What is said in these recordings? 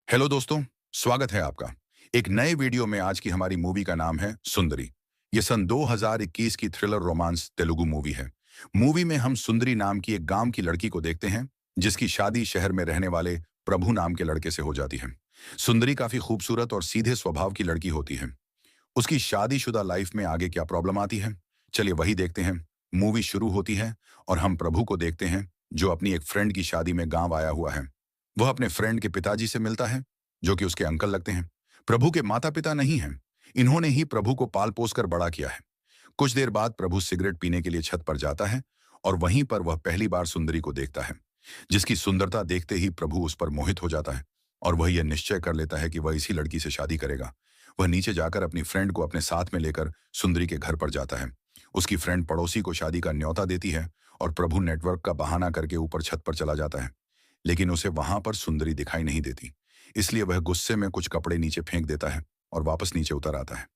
Hello दोस्तों, स्वागत है आपका एक नए वीडियो में। आज की हमारी मूवी का नाम है सुंदरी। ये सन 2021 की थ्रिलर रोमांस तेलुगु मूवी है। मूवी में हम सुंदरी नाम की एक गांव की लड़की को देखते हैं, जिसकी शादी शहर में रहने वाले प्रभु नाम के लड़के से हो जाती है। सुंदरी काफी खूबसूरत और सीधे स्वभाव की लड़की होती है। उसकी शादीशुदा लाइफ में आगे क्या प्रॉब्लम आती है, चलिए वही देखते हैं। मूवी शुरू होती है और हम प्रभु को देखते हैं, जो अपनी एक फ्रेंड की शादी में गांव आया हुआ है। वह अपने फ्रेंड के पिताजी से मिलता है, जो कि उसके अंकल लगते हैं। प्रभु के माता पिता नहीं हैं। इन्होंने ही प्रभु को पाल पोस कर बड़ा किया है। कुछ देर बाद प्रभु सिगरेट पीने के लिए छत पर जाता है और वहीं पर वह पहली बार सुंदरी को देखता है, जिसकी सुंदरता देखते ही प्रभु उस पर मोहित हो जाता है और वह यह निश्चय कर लेता है कि वह इसी लड़की से शादी करेगा। वह नीचे जाकर अपनी फ्रेंड को अपने साथ में लेकर सुंदरी के घर पर जाता है। उसकी फ्रेंड पड़ोसी को शादी का न्योता देती है और प्रभु नेटवर्क का बहाना करके ऊपर छत पर चला जाता है, लेकिन उसे वहां पर सुंदरी दिखाई नहीं देती। इसलिए वह गुस्से में कुछ कपड़े नीचे फेंक देता है और वापस नीचे उतर आता है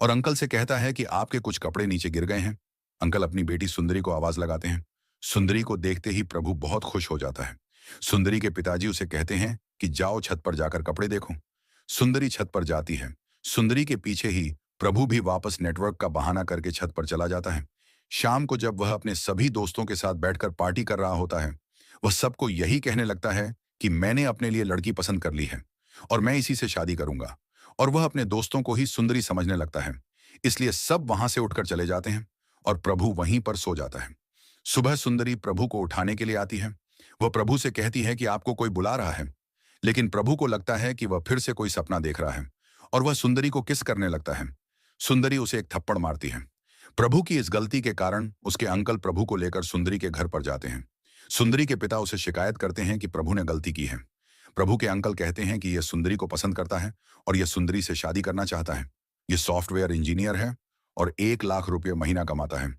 और अंकल से कहता है कि आपके कुछ कपड़े नीचे गिर गए हैं। अंकल अपनी बेटी सुंदरी को आवाज लगाते हैं। सुंदरी को देखते ही प्रभु बहुत खुश हो जाता है। सुंदरी के पिताजी उसे कहते हैं कि जाओ छत पर जाकर कपड़े देखो। सुंदरी छत पर जाती है। सुंदरी के पीछे ही प्रभु भी वापस नेटवर्क का बहाना करके छत पर चला जाता है। शाम को जब वह अपने सभी दोस्तों के साथ बैठकर पार्टी कर रहा होता है, वह सबको यही कहने लगता है कि मैंने अपने लिए लड़की पसंद कर ली है और मैं इसी से शादी करूंगा। और वह अपने दोस्तों को ही सुंदरी समझने लगता है। इसलिए सब वहां से उठकर चले जाते हैं और प्रभु वहीं पर सो जाता है। सुबह सुंदरी प्रभु को उठाने के लिए आती है। वह प्रभु से कहती है कि आपको कोई बुला रहा है, लेकिन प्रभु को लगता है कि वह फिर से कोई सपना देख रहा है और वह सुंदरी को किस करने लगता है। सुंदरी उसे एक थप्पड़ मारती है। प्रभु की इस गलती के कारण उसके अंकल प्रभु को लेकर सुंदरी के घर पर जाते हैं। सुंदरी के पिता उसे शिकायत करते हैं कि प्रभु ने गलती की है। प्रभु के अंकल कहते हैं कि यह सुंदरी को पसंद करता है और यह सुंदरी से शादी करना चाहता है। यह सॉफ्टवेयर इंजीनियर है और 1 लाख रुपये महीना कमाता है।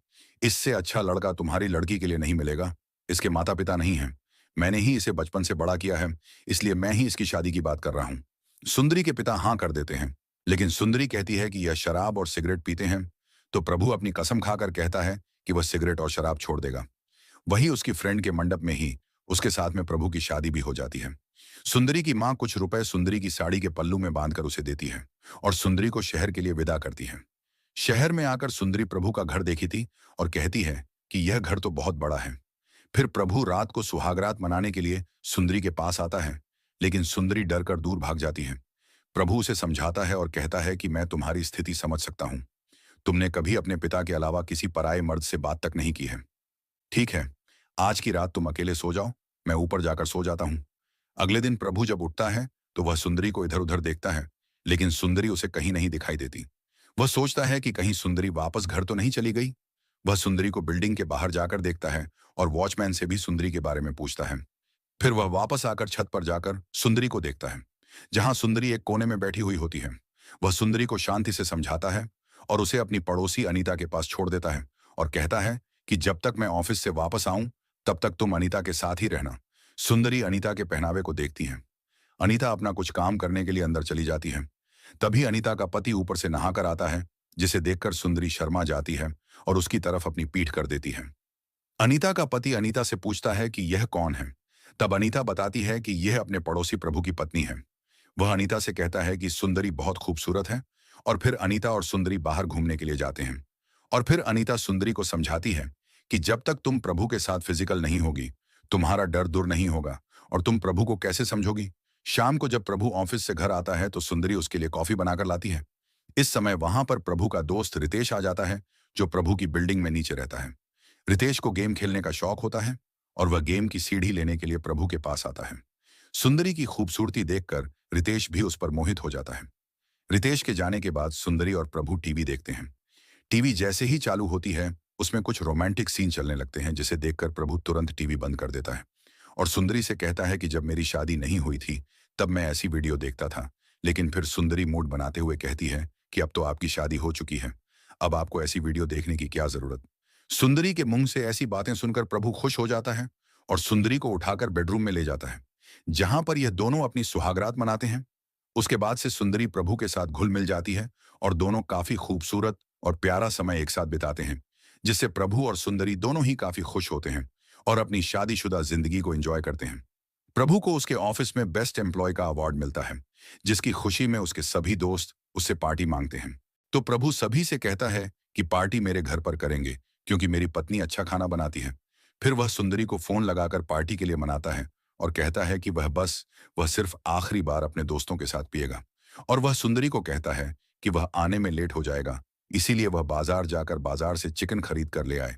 इससे अच्छा लड़का तुम्हारी लड़की के लिए नहीं मिलेगा। इसके माता पिता नहीं हैं। मैंने ही इसे बचपन से बड़ा किया है, इसलिए मैं ही इसकी शादी की बात कर रहा हूँ। सुंदरी के पिता हाँ कर देते हैं, लेकिन सुंदरी कहती है कि यह शराब और सिगरेट पीते हैं। तो प्रभु अपनी कसम खाकर कहता है कि वह सिगरेट और शराब छोड़ देगा। वही उसकी फ्रेंड के मंडप में ही उसके साथ में प्रभु की शादी भी हो जाती है। सुंदरी की मां कुछ रुपए सुंदरी की साड़ी के पल्लू में बांधकर उसे देती है और सुंदरी को शहर के लिए विदा करती है। शहर में आकर सुंदरी प्रभु का घर देखी थी और कहती है कि यह घर तो बहुत बड़ा है। फिर प्रभु रात को सुहागरात मनाने के लिए सुंदरी के पास आता है, लेकिन सुंदरी डरकर दूर भाग जाती है। प्रभु उसे समझाता है और कहता है कि मैं तुम्हारी स्थिति समझ सकता हूँ। तुमने कभी अपने पिता के अलावा किसी पराये मर्द से बात तक नहीं की है। ठीक है, आज की रात तुम अकेले सो जाओ, मैं ऊपर जाकर सो जाता हूँ। अगले दिन प्रभु जब उठता है तो वह सुंदरी को इधर उधर देखता है, लेकिन सुंदरी उसे कहीं नहीं दिखाई देती। वह सोचता है कि कहीं सुंदरी वापस घर तो नहीं चली गई। वह सुंदरी को बिल्डिंग के बाहर जाकर देखता है और वॉचमैन से भी सुंदरी के बारे में पूछता है। फिर वह वापस आकर छत पर जाकर सुंदरी को देखता है, जहां सुंदरी एक कोने में बैठी हुई होती है। वह सुंदरी को शांति से समझाता है और उसे अपनी पड़ोसी अनीता के पास छोड़ देता है और कहता है कि जब तक मैं ऑफिस से वापस आऊं, तब तक तुम अनीता के साथ ही रहना। सुंदरी अनीता के पहनावे को देखती है। अनीता अपना कुछ काम करने के लिए अंदर चली जाती है। तभी अनीता का पति ऊपर से नहाकर आता है, जिसे देखकर सुंदरी शर्मा जाती है और उसकी तरफ अपनी पीठ कर देती है। अनीता का पति अनीता से पूछता है कि यह कौन है। तब अनीता बताती है कि यह अपने पड़ोसी प्रभु की पत्नी है। वह अनीता से कहता है कि सुंदरी बहुत खूबसूरत है और फिर अनीता और सुंदरी बाहर घूमने के लिए जाते हैं। और फिर अनीता सुंदरी को समझाती है कि जब तक तुम प्रभु के साथ फिजिकल नहीं होगी, तुम्हारा डर दूर नहीं होगा और तुम प्रभु को कैसे समझोगी। शाम को जब प्रभु ऑफिस से घर आता है तो सुंदरी उसके लिए कॉफी बनाकर लाती है। इस समय वहां पर प्रभु का दोस्त रितेश आ जाता है, जो प्रभु की बिल्डिंग में नीचे रहता है। रितेश को गेम खेलने का शौक होता है और वह गेम की सीढ़ी लेने के लिए प्रभु के पास आता है। सुंदरी की खूबसूरती देखकर रितेश भी उस पर मोहित हो जाता है। रितेश के जाने के बाद सुंदरी और प्रभु टीवी देखते हैं। टीवी जैसे ही चालू होती है, उसमें कुछ रोमांटिक सीन चलने लगते हैं, जिसे देखकर प्रभु तुरंत टीवी बंद कर देता है और सुंदरी से कहता है कि जब मेरी शादी नहीं हुई थी तब मैं ऐसी वीडियो देखता था। लेकिन फिर सुंदरी मूड बनाते हुए कहती है कि अब तो आपकी शादी हो चुकी है, अब आपको ऐसी वीडियो देखने की क्या जरूरत। सुंदरी के मुंह से ऐसी बातें सुनकर प्रभु खुश हो जाता है और सुंदरी को उठाकर बेडरूम में ले जाता है, जहां पर यह दोनों अपनी सुहागरात मनाते हैं। उसके बाद से सुंदरी प्रभु के साथ घुल मिल जाती है और दोनों काफी खूबसूरत और प्यारा समय एक साथ बिताते हैं, जिससे प्रभु और सुंदरी दोनों ही काफी खुश होते हैं और अपनी शादीशुदा जिंदगी को एंजॉय करते हैं। प्रभु को उसके ऑफिस में बेस्ट एम्प्लॉय का अवार्ड मिलता है, जिसकी खुशी में उसके सभी दोस्त उससे पार्टी मांगते हैं। तो प्रभु सभी से कहता है कि पार्टी मेरे घर पर करेंगे, क्योंकि मेरी पत्नी अच्छा खाना बनाती है। फिर वह सुंदरी को फोन लगाकर पार्टी के लिए मनाता है और कहता है कि वह सिर्फ आखिरी बार अपने दोस्तों के साथ पिएगा। और वह सुंदरी को कहता है कि वह आने में लेट हो जाएगा, इसीलिए वह बाजार जाकर बाजार से चिकन खरीद कर ले आए।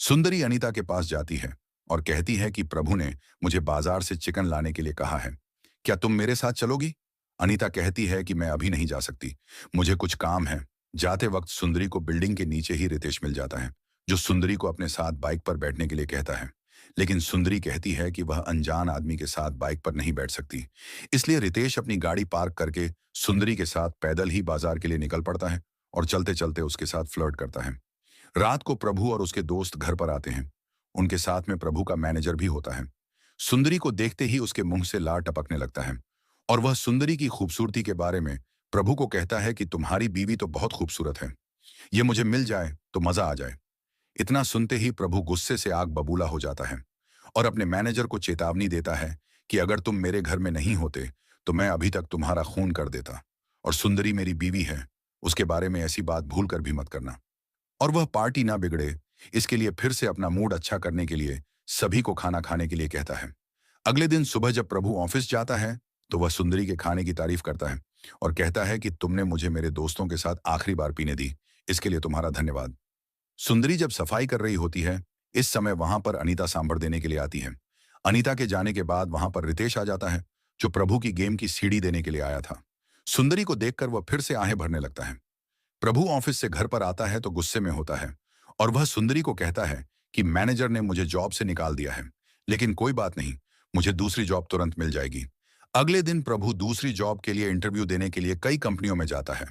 सुंदरी अनीता के पास जाती है और कहती है कि प्रभु ने मुझे बाजार से चिकन लाने के लिए कहा है, क्या तुम मेरे साथ चलोगी? अनीता कहती है कि मैं अभी नहीं जा सकती, मुझे कुछ काम है। जाते वक्त सुंदरी को बिल्डिंग के नीचे ही रितेश मिल जाता है, जो सुंदरी को अपने साथ बाइक पर बैठने के लिए कहता है। लेकिन सुंदरी कहती है कि वह अनजान आदमी के साथ बाइक पर नहीं बैठ सकती। इसलिए रितेश अपनी गाड़ी पार्क करके सुंदरी के साथ पैदल ही बाजार के लिए निकल पड़ता है और चलते चलते उसके साथ फ्लर्ट करता है। रात को प्रभु और उसके दोस्त घर पर आते हैं। उनके साथ में प्रभु का मैनेजर भी होता है। सुंदरी को देखते ही उसके मुंह से लार टपकने लगता है और वह सुंदरी की खूबसूरती के बारे में प्रभु को कहता है कि तुम्हारी बीवी तो बहुत खूबसूरत है, ये मुझे मिल जाए तो मजा आ जाए। इतना सुनते ही प्रभु गुस्से से आग बबूला हो जाता है और अपने मैनेजर को चेतावनी देता है कि अगर तुम मेरे घर में नहीं होते तो मैं अभी तक तुम्हारा खून कर देता। और सुंदरी मेरी बीवी है, उसके बारे में ऐसी बात भूल कर भी मत करना। और वह पार्टी ना बिगड़े, इसके लिए फिर से अपना मूड अच्छा करने के लिए सभी को खाना खाने के लिए कहता है। अगले दिन सुबह जब प्रभु ऑफिस जाता है तो वह सुंदरी के खाने की तारीफ करता है और कहता है कि तुमने मुझे मेरे दोस्तों के साथ आखिरी बार पीने दी, इसके लिए तुम्हारा धन्यवाद। सुंदरी जब सफाई कर रही होती है, इस समय वहां पर अनीता सांभर देने के लिए आती है। अनीता के जाने के बाद वहां पर रितेश आ जाता है, जो प्रभु की गेम की सीडी देने के लिए आया था। सुंदरी को देखकर वह फिर से आहें भरने लगता है। प्रभु ऑफिस से घर पर आता है तो गुस्से में होता है और वह सुंदरी को कहता है कि मैनेजर ने मुझे जॉब से निकाल दिया है, लेकिन कोई बात नहीं, मुझे दूसरी जॉब तुरंत मिल जाएगी। अगले दिन प्रभु दूसरी जॉब के लिए इंटरव्यू देने के लिए कई कंपनियों में जाता है,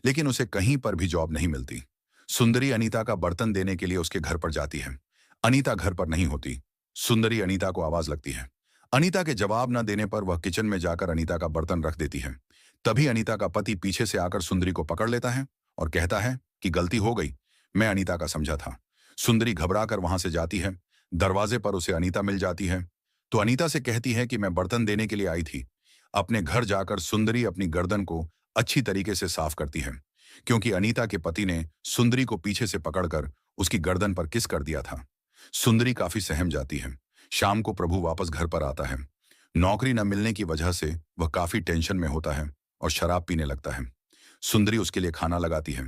लेकिन उसे कहीं पर भी जॉब नहीं मिलती। सुंदरी अनीता का बर्तन देने के लिए उसके घर पर जाती है। अनीता घर पर नहीं होती। सुंदरी अनीता को आवाज लगती है। अनीता के जवाब न देने पर वह किचन में जाकर अनीता का बर्तन रख देती है। तभी अनीता का पति पीछे से आकर सुंदरी को पकड़ लेता है और कहता है कि गलती हो गई, मैं अनीता का समझा था। सुंदरी घबराकर वहां से जाती है। दरवाजे पर उसे अनीता मिल जाती है तो अनीता से कहती है कि मैं बर्तन देने के लिए आई थी। अपने घर जाकर सुंदरी अपनी गर्दन को अच्छी तरीके से साफ करती है, क्योंकि अनीता के पति ने सुंदरी को पीछे से पकड़कर उसकी गर्दन पर किस कर दिया था। सुंदरी काफी सहम जाती है। शाम को प्रभु वापस घर पर आता है। नौकरी न मिलने की वजह से वह काफी टेंशन में होता है और शराब पीने लगता है। सुंदरी उसके लिए खाना लगाती है।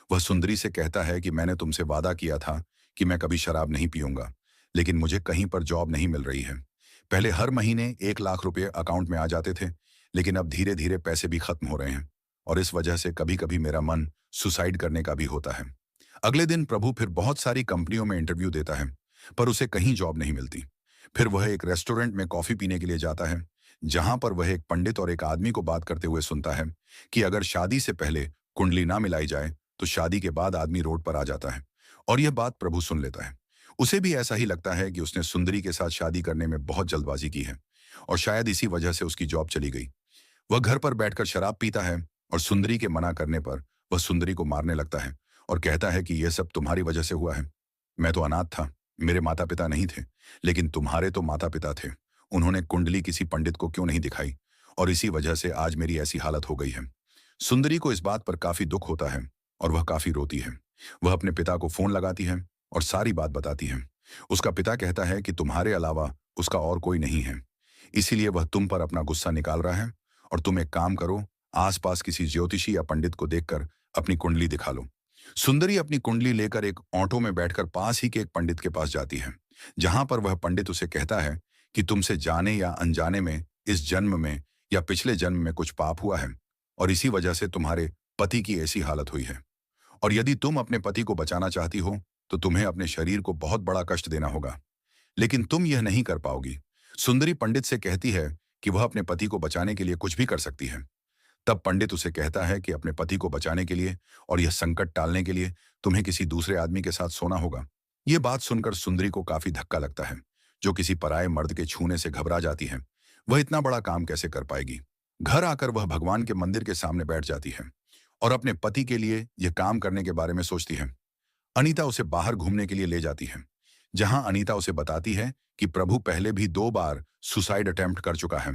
वह सुंदरी से कहता है कि मैंने तुमसे वादा किया था कि मैं कभी शराब नहीं पीऊंगा, लेकिन मुझे कहीं पर जॉब नहीं मिल रही है। पहले हर महीने 1 लाख रुपए अकाउंट में आ जाते थे, लेकिन अब धीरे धीरे पैसे भी खत्म हो रहे हैं और इस वजह से कभी कभी मेरा मन सुसाइड करने का भी होता है। अगले दिन प्रभु फिर बहुत सारी कंपनियों में इंटरव्यू देता है, पर उसे कहीं जॉब नहीं मिलती। फिर वह एक रेस्टोरेंट में कॉफी पीने के लिए जाता है, जहां पर वह एक पंडित और एक आदमी को बात करते हुए सुनता है कि अगर शादी से पहले कुंडली ना मिलाई जाए तो शादी के बाद आदमी रोड पर आ जाता है। और यह बात प्रभु सुन लेता है। उसे भी ऐसा ही लगता है कि उसने सुंदरी के साथ शादी करने में बहुत जल्दबाजी की है और शायद इसी वजह से उसकी जॉब चली गई। वह घर पर बैठकर शराब पीता है और सुंदरी के मना करने पर वह सुंदरी को मारने लगता है और कहता है कि यह सब तुम्हारी वजह से हुआ है। मैं तो अनाथ था, मेरे माता पिता नहीं थे, लेकिन तुम्हारे तो माता पिता थे। उन्होंने कुंडली किसी पंडित को क्यों नहीं दिखाई और इसी वजह से आज मेरी ऐसी हालत हो गई है। सुंदरी को इस बात पर काफी दुख होता है और वह काफी रोती है। वह अपने पिता को फोन लगाती है और सारी बात बताती है। उसका पिता कहता है कि तुम्हारे अलावा उसका और कोई नहीं है, इसीलिए वह तुम पर अपना गुस्सा निकाल रहा है और तुम एक काम करो, आसपास किसी ज्योतिषी या पंडित को देखकर अपनी कुंडली दिखा लो। सुंदरी अपनी कुंडली लेकर एक ऑटो में बैठकर पास ही के एक पंडित के पास जाती है, जहां पर वह पंडित उसे कहता है कि तुमसे जाने या अनजाने में इस जन्म में या पिछले जन्म में कुछ पाप हुआ है और इसी वजह से तुम्हारे पति की ऐसी हालत हुई है। और यदि तुम अपने पति को बचाना चाहती हो तो तुम्हें अपने शरीर को बहुत बड़ा कष्ट देना होगा, लेकिन तुम यह नहीं कर पाओगी। सुंदरी पंडित से कहती है कि वह अपने पति को बचाने के लिए कुछ भी कर सकती है। तब पंडित उसे कहता है कि अपने पति को बचाने के लिए और यह संकट टालने के लिए तुम्हें किसी दूसरे आदमी के साथ सोना होगा। यह बात सुनकर सुंदरी को काफी धक्का लगता है, जो किसी पराये मर्द के छूने से घबरा जाती है। वह इतना बड़ा काम कैसे कर पाएगी। घर आकर वह भगवान के मंदिर के सामने बैठ जाती है और अपने पति के लिए यह काम करने के बारे में सोचती है। अनीता उसे बाहर घूमने के लिए ले जाती है, जहां अनीता उसे बताती है कि प्रभु पहले भी 2 बार सुसाइड अटेम्प्ट कर चुका है।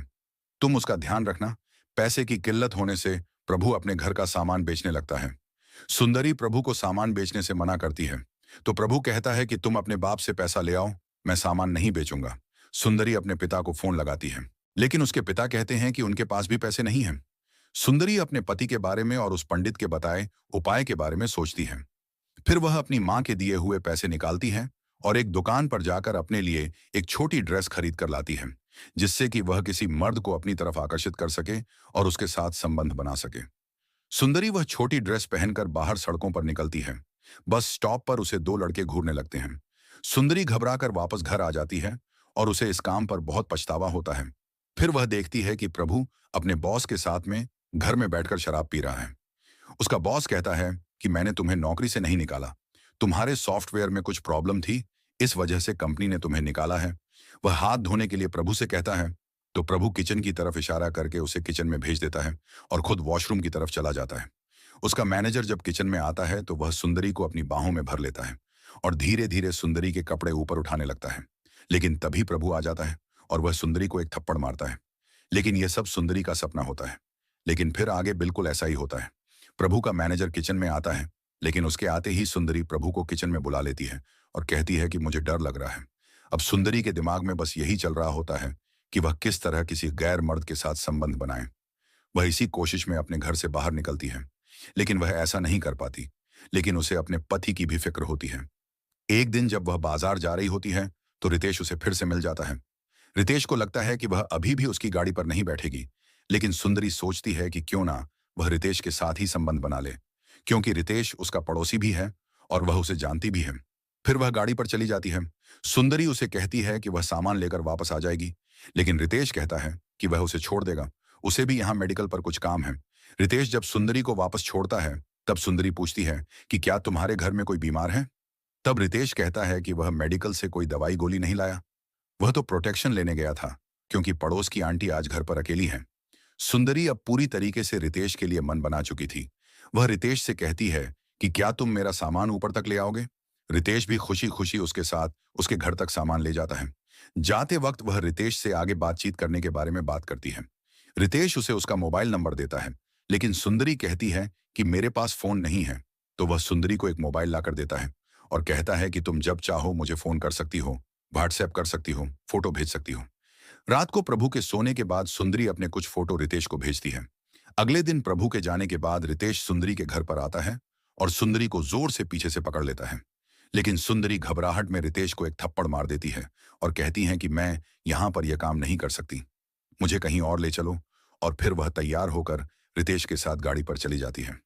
तुम उसका ध्यान रखना। पैसे की किल्लत होने से प्रभु अपने घर का सामान बेचने लगता है। सुंदरी प्रभु को सामान बेचने से मना करती है, तो प्रभु कहता है कि तुम अपने बाप से पैसा ले आओ, मैं सामान नहीं बेचूंगा। सुंदरी अपने पिता को फोन लगाती है, लेकिन उसके पिता कहते हैं कि उनके पास भी पैसे नहीं हैं। सुंदरी अपने पति के बारे में और उस पंडित के बताए उपाय के बारे में सोचती है। फिर वह अपनी माँ के दिए हुए पैसे निकालती है और एक दुकान पर जाकर अपने लिए एक छोटी ड्रेस खरीद कर लाती है, जिससे कि वह किसी मर्द को अपनी तरफ आकर्षित कर सके और उसके साथ संबंध बना सके। सुंदरी वह छोटी ड्रेस पहनकर बाहर सड़कों पर निकलती है। बस स्टॉप पर उसे 2 लड़के घूरने लगते हैं। सुंदरी घबराकर वापस घर आ जाती है और उसे इस काम पर बहुत पछतावा होता है। फिर वह देखती है कि प्रभु अपने बॉस के साथ में घर में बैठकर शराब पी रहा है। उसका बॉस कहता है कि मैंने तुम्हें नौकरी से नहीं निकाला, तुम्हारे सॉफ्टवेयर में कुछ प्रॉब्लम थी, इस वजह से कंपनी ने तुम्हें निकाला है। वह हाथ धोने के लिए प्रभु से कहता है, तो प्रभु किचन की तरफ इशारा करके उसे किचन में भेज देता है और खुद वॉशरूम की तरफ चला जाता है। उसका मैनेजर जब किचन में आता है तो वह सुंदरी को अपनी बाहों में भर लेता है और धीरे धीरे सुंदरी के कपड़े ऊपर उठाने लगता है। लेकिन तभी प्रभु आ जाता है और वह सुंदरी को एक थप्पड़ मारता है। लेकिन यह सब सुंदरी का सपना होता है। लेकिन फिर आगे बिल्कुल ऐसा ही होता है। प्रभु का मैनेजर किचन में आता है, लेकिन उसके आते ही सुंदरी प्रभु को किचन में बुला लेती है और कहती है कि मुझे डर लग रहा है। अब सुंदरी के दिमाग में बस यही चल रहा होता है कि वह किस तरह किसी गैर मर्द के साथ संबंध बनाए। वह इसी कोशिश में अपने घर से बाहर निकलती है, लेकिन वह ऐसा नहीं कर पाती। लेकिन उसे अपने पति की भी फिक्र होती है। एक दिन जब वह बाजार जा रही होती है तो रितेश उसे फिर से मिल जाता है। रितेश को लगता है कि वह अभी भी उसकी गाड़ी पर नहीं बैठेगी, लेकिन सुंदरी सोचती है कि क्यों ना वह रितेश के साथ ही संबंध बना ले, क्योंकि रितेश उसका पड़ोसी भी है और वह उसे जानती भी है। फिर वह गाड़ी पर चली जाती है। सुंदरी उसे कहती है कि वह सामान लेकर वापस आ जाएगी, लेकिन रितेश कहता है कि वह उसे छोड़ देगा, उसे भी यहाँ मेडिकल पर कुछ काम है। रितेश जब सुंदरी को वापस छोड़ता है तब सुंदरी पूछती है कि क्या तुम्हारे घर में कोई बीमार है। तब रितेश कहता है कि वह मेडिकल से कोई दवाई गोली नहीं लाया, वह तो प्रोटेक्शन लेने गया था, क्योंकि पड़ोस की आंटी आज घर पर अकेली है। सुंदरी अब पूरी तरीके से रितेश के लिए मन बना चुकी थी। वह रितेश से कहती है कि क्या तुम मेरा सामान ऊपर तक ले आओगे। रितेश भी खुशी खुशी उसके साथ उसके घर तक सामान ले जाता है। जाते वक्त वह रितेश से आगे बातचीत करने के बारे में बात करती है। रितेश उसे उसका मोबाइल नंबर देता है, लेकिन सुंदरी कहती है कि मेरे पास फोन नहीं है। तो वह सुंदरी को एक मोबाइल लाकर देता है और कहता है कि तुम जब चाहो मुझे फोन कर सकती हो, व्हाट्सएप कर सकती हो, फोटो भेज सकती हो। रात को प्रभु के सोने के बाद सुंदरी अपने कुछ फोटो रितेश को भेजती है। अगले दिन प्रभु के जाने के बाद रितेश सुंदरी के घर पर आता है और सुंदरी को जोर से पीछे से पकड़ लेता है। लेकिन सुंदरी घबराहट में रितेश को एक थप्पड़ मार देती है और कहती है कि मैं यहाँ पर यह काम नहीं कर सकती, मुझे कहीं और ले चलो। और फिर वह तैयार होकर रितेश के साथ गाड़ी पर चली जाती है।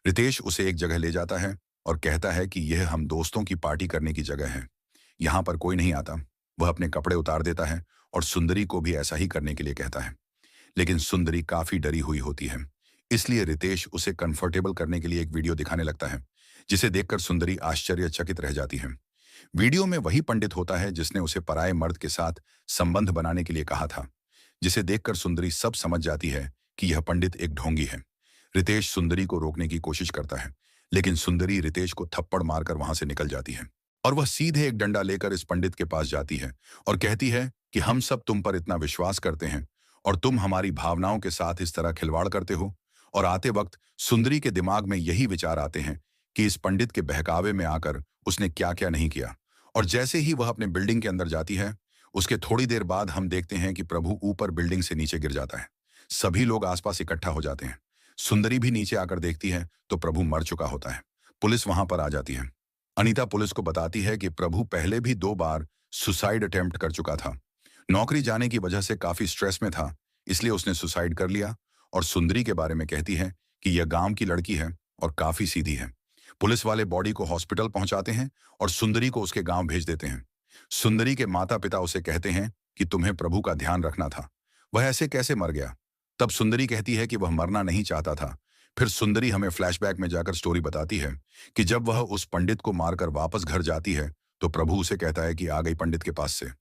रितेश उसे एक जगह ले जाता है और कहता है कि यह हम दोस्तों की पार्टी करने की जगह है, यहाँ पर कोई नहीं आता। वह अपने कपड़े उतार देता है और सुंदरी को भी ऐसा ही करने के लिए कहता है। लेकिन सुंदरी काफी डरी हुई होती है, इसलिए रितेश उसे कंफर्टेबल करने के लिए एक वीडियो दिखाने लगता है, जिसे देखकर सुंदरी आश्चर्यचकित रह जाती है। वीडियो में वही पंडित होता है जिसने उसे पराये मर्द के साथ संबंध बनाने के लिए कहा था, जिसे देखकर सुंदरी सब समझ जाती है कि यह पंडित एक ढोंगी है। रितेश सुंदरी को रोकने की कोशिश करता है, लेकिन सुंदरी रितेश को थप्पड़ मारकर वहां से निकल जाती है और वह सीधे एक डंडा लेकर इस पंडित के पास जाती है और कहती है कि हम सब तुम पर इतना विश्वास करते हैं और तुम हमारी भावनाओं के साथ इस तरह खिलवाड़ करते हो। और आते वक्त सुंदरी के दिमाग में यही विचार आते हैं कि इस पंडित के बहकावे में आकर उसने क्या क्या नहीं किया। और जैसे ही वह अपने बिल्डिंग के अंदर जाती है, उसके थोड़ी देर बाद हम देखते हैं कि प्रभु ऊपर बिल्डिंग से नीचे गिर जाता है। सभी लोग आसपास इकट्ठा हो जाते हैं। सुंदरी भी नीचे आकर देखती है तो प्रभु मर चुका होता है। पुलिस वहां पर आ जाती है। अनीता पुलिस को बताती है कि प्रभु पहले भी 2 बार सुसाइड अटेम्प्ट कर चुका था। नौकरी जाने की वजह से काफी स्ट्रेस में था, इसलिए उसने सुसाइड कर लिया। और सुंदरी के बारे में कहती है कि यह गांव की लड़की है और काफी सीधी है। पुलिस वाले बॉडी को हॉस्पिटल पहुंचाते हैं और सुंदरी को उसके गांव भेज देते हैं। सुंदरी के माता पिता उसे कहते हैं कि तुम्हें प्रभु का ध्यान रखना था, वह ऐसे कैसे मर गया। तब सुंदरी कहती है कि वह मरना नहीं चाहता था। फिर सुंदरी हमें फ्लैशबैक में जाकर स्टोरी बताती है कि जब वह उस पंडित को मारकर वापस घर जाती है तो प्रभु उसे कहता है कि आ गई पंडित के पास से।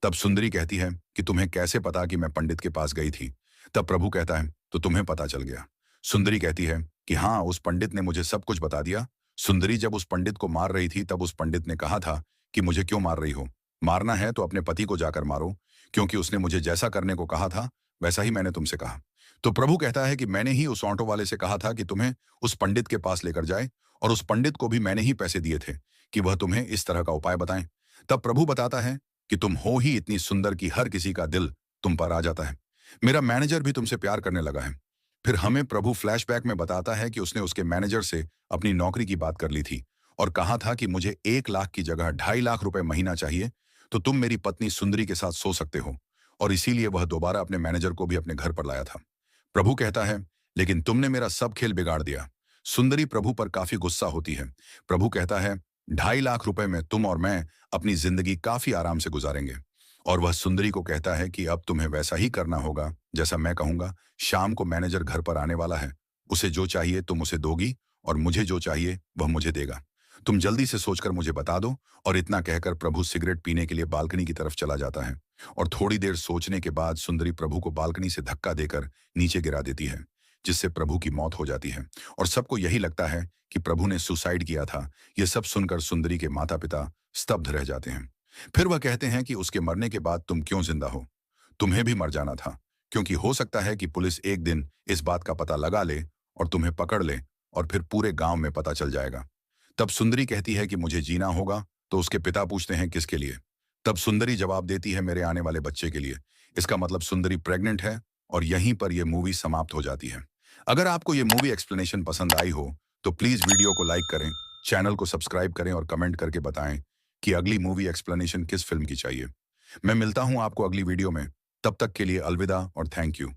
तब सुंदरी कहती है कि तुम्हें कैसे पता कि मैं पंडित के पास गई थी। तब प्रभु कहता है तो तुम्हें पता चल गया। सुंदरी कहती है कि हाँ, उस पंडित ने मुझे सब कुछ बता दिया। सुंदरी जब उस पंडित को मार रही थी तब उस पंडित ने कहा था कि मुझे क्यों मार रही हो? मारना है तो अपने पति को जाकर मारो, क्योंकि उसने मुझे जैसा करने को कहा था, वैसा ही मैंने तुमसे कहा। तो प्रभु कहता है कि मैंने ही उस ऑटो वाले से कहा था कि तुम्हें उस पंडित के पास लेकर जाए, और उस पंडित को भी मैंने ही पैसे दिए थे कि वह तुम्हें इस तरह का उपाय बताएं। तब प्रभु बताता है कि तुम हो ही इतनी सुंदर कि हर किसी का दिल तुम पर आ जाता है। मेरा मैनेजर भी तुमसे प्यार करने लगा है। फिर हमें प्रभु फ्लैशबैक में बताता है कि उसने उसके मैनेजर से अपनी नौकरी की बात कर ली थी और कहा था कि मुझे 1 लाख की जगह 2.5 लाख रुपए महीना चाहिए, तो तुम मेरी पत्नी सुंदरी के साथ सो सकते हो। और इसीलिए वह दोबारा अपने मैनेजर को भी अपने घर पर लाया था। प्रभु कहता है, लेकिन तुमने मेरा सब खेल बिगाड़ दिया। सुंदरी प्रभु पर काफी गुस्सा होती है। प्रभु कहता है, 2.5 लाख रुपए में तुम और मैं अपनी जिंदगी काफी आराम से गुजारेंगे। और वह सुंदरी को कहता है कि अब तुम्हें वैसा ही करना होगा जैसा मैं कहूंगा। शाम को मैनेजर घर पर आने वाला है। उसे जो चाहिए तुम उसे दोगी, और मुझे जो चाहिए वह मुझे देगा। तुम जल्दी से सोचकर मुझे बता दो। और इतना कहकर प्रभु सिगरेट पीने के लिए बालकनी की तरफ चला जाता है। और थोड़ी देर सोचने के बाद सुंदरी प्रभु को बालकनी से धक्का देकर नीचे गिरा देती है, जिससे प्रभु की मौत हो जाती है। और सबको यही लगता है कि प्रभु ने सुसाइड किया था। यह सब सुनकर सुंदरी के माता पिता स्तब्ध रह जाते हैं। फिर वह कहते हैं कि उसके मरने के बाद तुम क्यों जिंदा हो? तुम्हें भी मर जाना था, क्योंकि हो सकता है कि पुलिस एक दिन इस बात का पता लगा ले और तुम्हें पकड़ ले, और फिर पूरे गांव में पता चल जाएगा। तब सुंदरी कहती है कि मुझे जीना होगा। तो उसके पिता पूछते हैं किसके लिए? तब सुंदरी जवाब देती है, मेरे आने वाले बच्चे के लिए। इसका मतलब सुंदरी प्रेग्नेंट है, और यहीं पर यह मूवी समाप्त हो जाती है। अगर आपको यह मूवी एक्सप्लेनेशन पसंद आई हो तो प्लीज वीडियो को लाइक करें, चैनल को सब्सक्राइब करें और कमेंट करके बताएं कि अगली मूवी एक्सप्लेनेशन किस फिल्म की चाहिए। मैं मिलता हूं आपको अगली वीडियो में। तब तक के लिए अलविदा और थैंक यू।